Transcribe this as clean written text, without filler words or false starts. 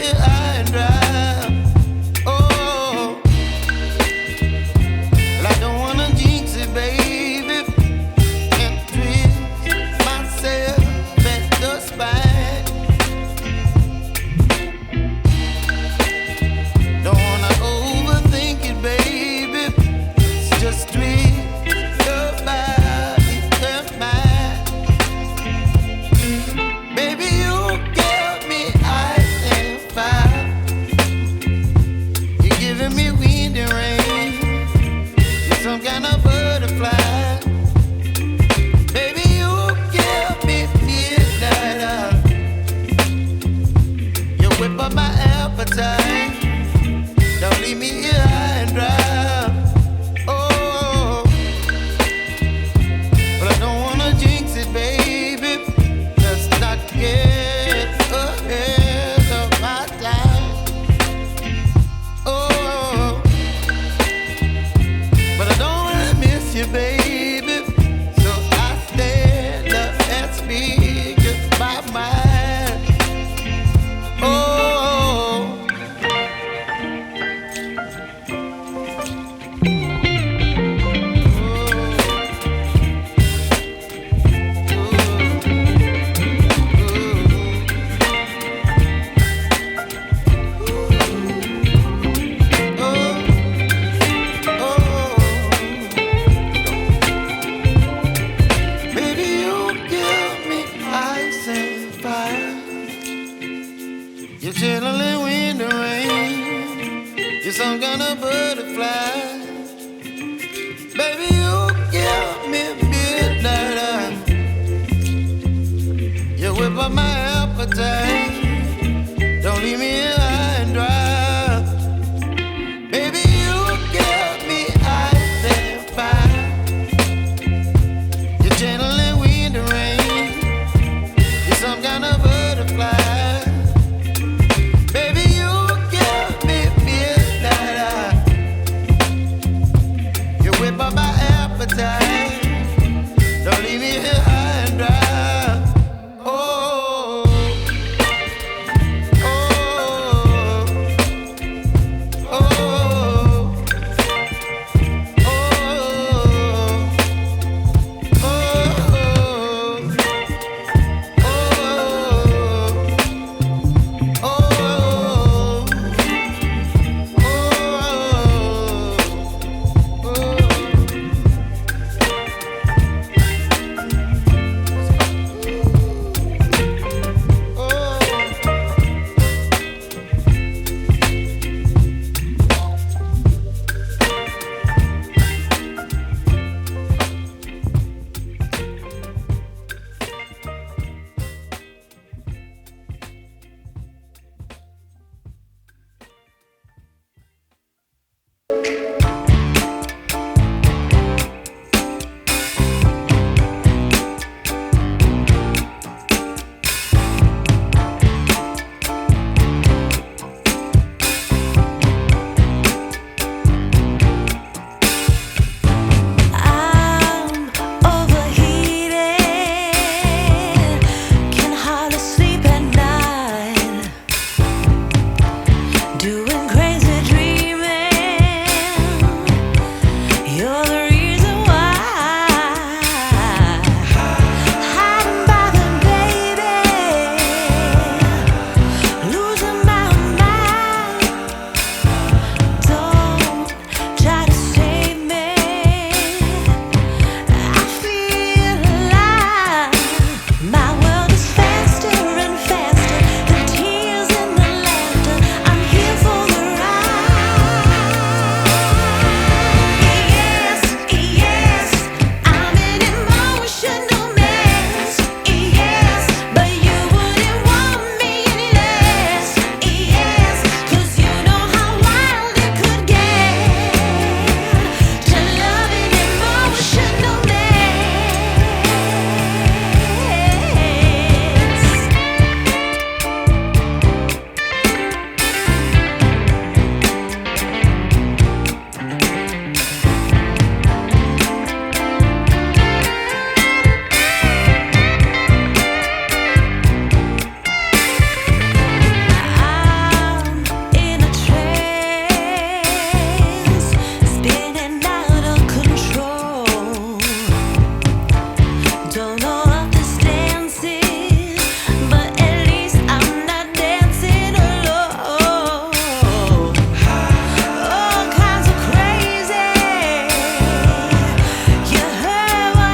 here high and dry. Oh, well, I don't wanna jinx it, baby, and twist myself at the spine. Don't wanna overthink it, baby. It's just twist your body and mine. Baby, you give me ice and fire. You're giving me wind and rain. You're some kind of butterfly. Baby, you give me midnight. You whip up my appetite. Don't leave me here high and dry. Oh, but I don't wanna jinx it, baby. Let's not get ahead of my time. Oh, but I don't wanna miss you, baby. So I stand up and speak my mind. Oh. Baby, you give me ice and fire. You're chilling wind and rain. You're some kind of butterfly. Baby, you give me midnight. You whip up my appetite.